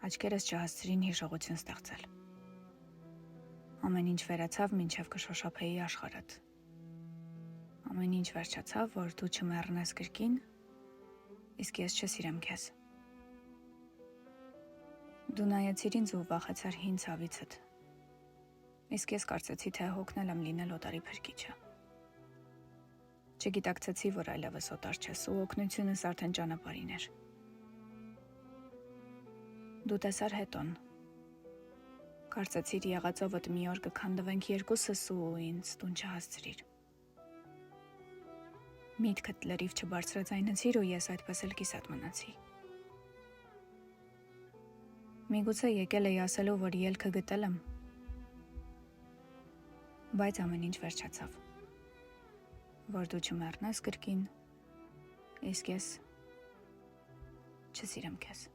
Աչքերս չհասցրին հիշողություն ստեղծել։ Ամեն ինչ վերացավ, մինչև կշոշափեի աշխարհդ։ Ամեն ինչ վերջացավ, որ դու չմեռնես կրկին, իսկ ես չսիրեմ քեզ։ Դու նայեցիր ինձ ու վախեցար հին ցավիցդ, իսկ ես կարծեցի, թե հոգնել եմ լինել օտարի փրկիչը։ Չգիտակցեցի, որ այլևս օտար չես ու օգնությունս արդեն ճանապարհին էր։ Դու տեսար հետոն։ Կարծեցիր եղածովդ մի օր կքանդվենք երկուսս ու ինձ տուն չհասցրիր։ Միտքդ լրիվ չբարձրաձայնեցիր ու ես այդպես էլ կիսատ մնացի։ Միգուցե եկել էի ասելու, որ ելքը գտել եմ, բայց ամեն ինչ վերջացավ, որ դու չմեռնես կրկին, իսկ ես չսիրեմ քեզ։